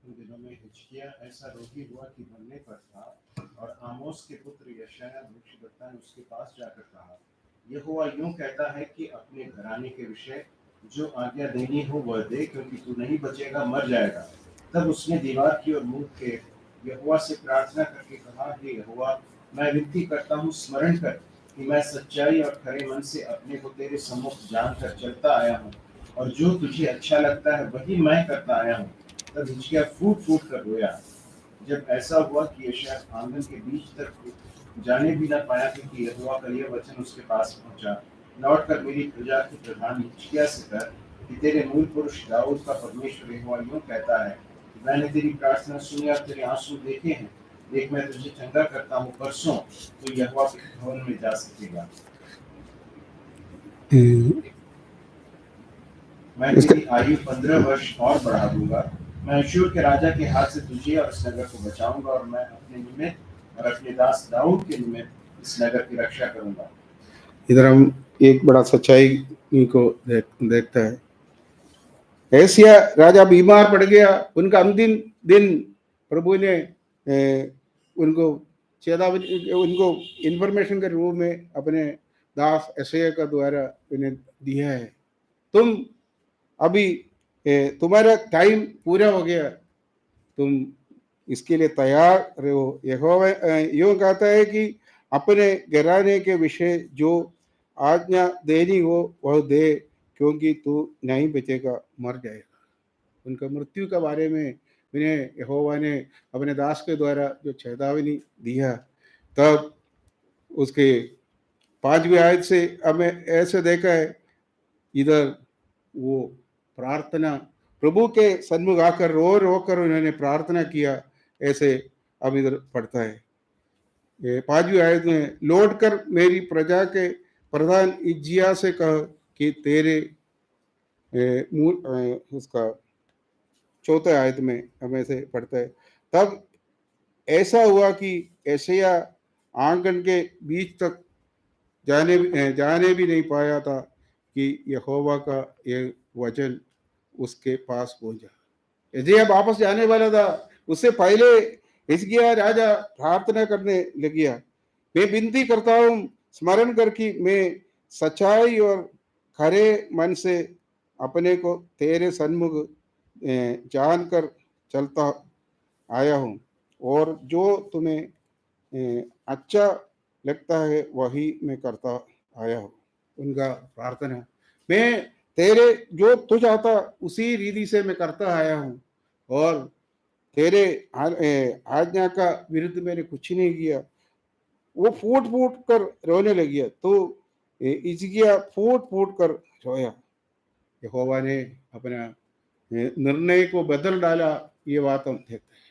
उन दिनों में हिजकिय्याह ऐसा रोगी हुआ कि मरने पर था, और आमोस के पुत्र यशायाह भविष्यद्वक्ता ने उसके पास जाकर कहा, यहोवा यूं कहता है कि अपने घराने के विषय जो आज्ञा देनी हो वह दे, क्योंकि तू नहीं बचेगा, मर जाएगा। तब उसने दीवार की ओर मुंह के यहोवा से प्रार्थना करके कहा, हे यहोवा, मैं विनती करता हूँ, स्मरण कर कि मैं सच्चाई और खरे मन से अपने को तेरे सम्मुख जानकर चलता आया हूँ, और जो तुझे अच्छा लगता है वही मैं करता आया हूँ। तब हिजकिय्याह फूट फूट कर रोया। जब ऐसा हुआ कि यशायाह आंगन के बीच तक जाने भी न पाया, क्योंकि यहोवा का यह वचन उसके पास पहुंचा, लौटकर मेरी प्रजा के प्रधान हिजकिय्याह से कर कि तेरे मूल पुरुष दाऊद का परमेश्वर यहोवा यूं कहता है, मैंने तेरी प्रार्थना सुनी और तेरे आंसू देखे हैं। देख, मैं तुझे चंगा करता हूँ, परसों तो यहोवा के भवन में जा सकेगा। मैं तेरी आयु 15 वर्ष और बढ़ा दूंगा। मैं अश्शूर के राजा के हाथ से तुझे और इस नगर को बचाऊंगा, और मैं अपने निमित्त और अपने दास दाऊद के निमित्त इस नगर की रक्षा करूंगा। इधर हम एक बड़ा सच्चाई को देखता है। एशिया राजा बीमार पड़ गया, उनका अंतिम दिन प्रभु ने उनको चेतावनी, उनको इंफॉर्मेशन के रूप में अपने दास एशिया का द्वारा उन्हें दिया है, तुम अभी तुम्हारा टाइम पूरा हो गया, तुम इसके लिए तैयार रहो। यहोवा यूं कहता है कि अपने घराने के विषय जो आज्ञा देनी हो वह दे, क्योंकि तू नहीं बचेगा, मर जाएगा। उनका मृत्यु के बारे में उन्हें यहोवा ने अपने दास के द्वारा जो चेतावनी दिया, तब उसके 5वीं आयत से हमें ऐसे देखा है, इधर वो प्रार्थना प्रभु के सन्मुख आकर रो रो कर उन्होंने प्रार्थना किया, ऐसे अब इधर पढ़ता है। 5वीं आयत में, लौट कर मेरी प्रजा के प्रधान हिजकिय्याह से कह कि तेरे उसका 4थे आयत में हमें से पढ़ता है, तब ऐसा हुआ कि यशायाह आंगन के बीच तक जाने भी नहीं पाया था कि यहोवा का ये वचन उसके पास पहुंचा। यशायाह वापस जाने वाला था, उससे पहले हिजकिय्याह राजा प्रार्थना करने लग गया, मैं विनती करता हूँ, स्मरण कर कि मैं सच्चाई और खरे मन से अपने को तेरे सन्मुख जानकर चलता आया हूँ, और जो तुम्हें अच्छा लगता है वही मैं करता आया हूँ। उनका प्रार्थना, मैं तेरे जो तू चाहता उसी रीति से मैं करता आया हूँ, और तेरे आज्ञा का विरुद्ध मैंने कुछ नहीं किया। वो फूट फूट कर रोने लगी। तो हिजकिय्याह फूट फूट कर रोया। यहोवा ने अपना निर्णय को बदल डाला, ये बात हम देखते हैं।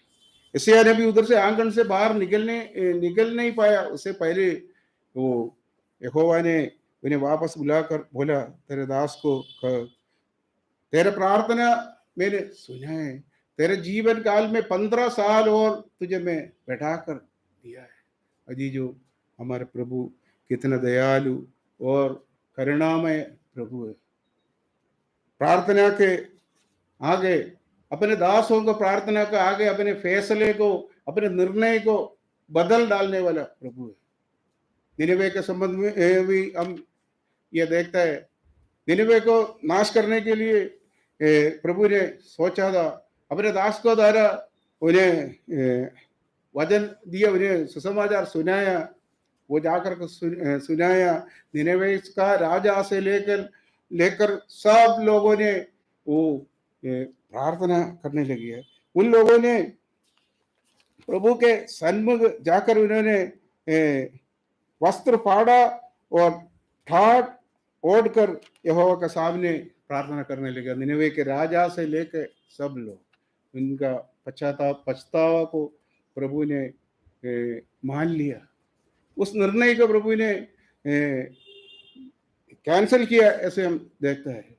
यशायाह नबी उधर से आंगन से बाहर निकल नहीं पाया। उससे पहले वो यहोवा ने उन्हें वापस बुलाकर बोला, तेरे दास को तेरा प्रार्थना मैंने सुना है, तेरे जीवन काल में 15 साल और तुझे मैं बैठा कर दिया है। अजीजों, हमारे प्रभु कितना दयालु और करुणामय प्रभु है। प्रार्थना के आगे, अपने दासों को प्रार्थना के आगे अपने फैसले को, अपने निर्णय को बदल डालने वाला प्रभु है। निनिवे के संबंध में भी हम ये देखता है, निनिवे को नाश करने के लिए प्रभु ने सोचा था, अपने दास को द्वारा उन्हें वचन दिया, उन्हें सुसमाचार सुनाया। वो जाकर सुनाया। निनिवे का राजा से लेकर सब लोगों ने वो प्रार्थना करने लगी है। उन लोगों ने प्रभु के सन्मुख जाकर उन्होंने वस्त्र फाड़ा और ठाट ओढ़कर यहोवा के सामने प्रार्थना करने लगे। निनिवे के राजा से लेकर सब लोग, उनका पछतावा को प्रभु ने मान लिया। उस निर्णय को प्रभु ने कैंसिल किया, ऐसे हम देखते हैं।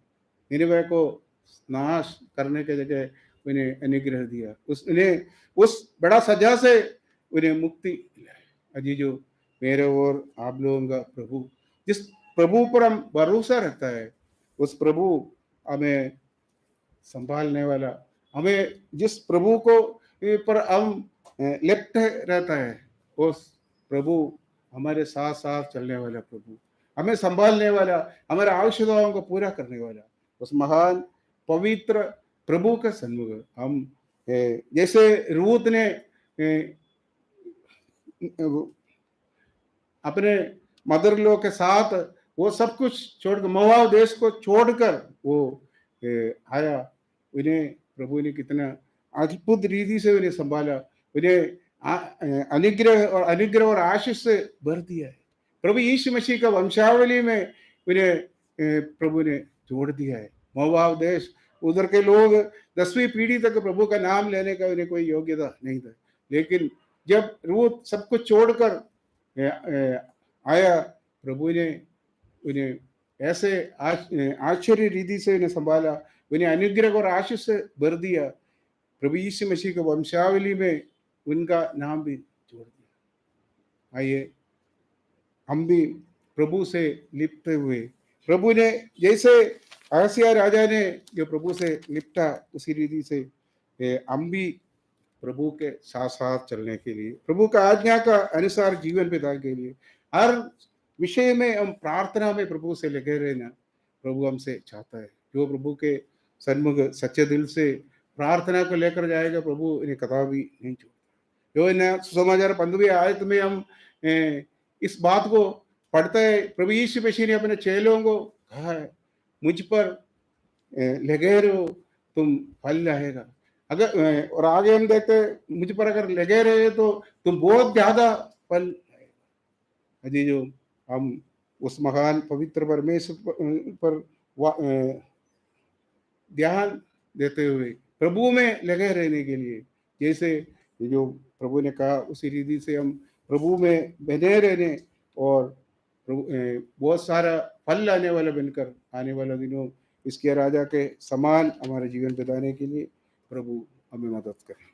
निनिवे को नाश करने के जगह उन्हें अनुग्रह दिया, उन्हें उस बड़ा सजा से उन्हें मुक्ति दिलाई। अजीजों, मेरे और आप लोगों का प्रभु, जिस प्रभु पर हम भरोसा रखता है, उस प्रभु हमें संभालने वाला, हमें जिस प्रभु को पर हम लिप्त रहता है, उस प्रभु हमारे साथ साथ चलने वाला प्रभु, हमें संभालने वाला, हमारे आवश्यकताओं को पूरा करने वाला, उस महान पवित्र प्रभु के सन्मुख हम जैसे रूत ने अपने मदर लो के साथ वो सब कुछ छोड़कर, मोआब देश को छोड़कर वो आया, उन्हें प्रभु ने कितना अद्भुत रीति से उन्हें संभाला, उन्हें अनुग्रह और आशीष से भर दिया है। प्रभु यीशु मसीह का वंशावली में उन्हें प्रभु ने जोड़ दिया है। मोआब देश, उधर के लोग 10वीं पीढ़ी तक प्रभु का नाम लेने का उन्हें कोई योग्यता नहीं था, लेकिन जब रूत सब कुछ छोड़कर आया, प्रभु ने उन्हें ऐसे आश्चर्य रीति से उन्हें संभाला, उन्हें अनुग्रह और आशीष से भर दिया। प्रभु यीशु मसीह के वंशावली में उनका नाम भी जोड़ दिया। आइए हम भी प्रभु से लिपटे हुए, प्रभु ने जैसे आसिया राजा ने जो प्रभु से लिपटा, उसी रीति से हम भी प्रभु के साथ साथ चलने के लिए, प्रभु का आज्ञा का अनुसार जीवन बिताने के लिए, हर विषय में हम प्रार्थना में प्रभु से लगे रहना प्रभु हमसे चाहता है। जो प्रभु के सन्मुख सच्चे दिल से प्रार्थना को लेकर जाएगा, प्रभु इन्हें कदापि नहीं छोड़ता। जो इन सुसमाचार 15वीं आयत में हम इस बात को पढ़ते हैं, प्रभु यीशु मसीह ने अपने चेलों को कहा है, मुझ पर लगे रहो, तुम फल लाएगा। अगर और आगे हम देखते हैं, मुझ पर अगर लगे रहे तो तुम बहुत ज्यादा फल लाएगा। अजीजों, हम उस महान पवित्र परमेश्वर पर ध्यान देते हुए प्रभु में लगे रहने के लिए, जैसे जो प्रभु ने कहा उसी रीति से हम प्रभु में बने रहने और बहुत सारा फल लाने वाला बनकर आने वाला दिनों इसके राजा के समान हमारे जीवन बिताने के लिए प्रभु हमें मदद करें।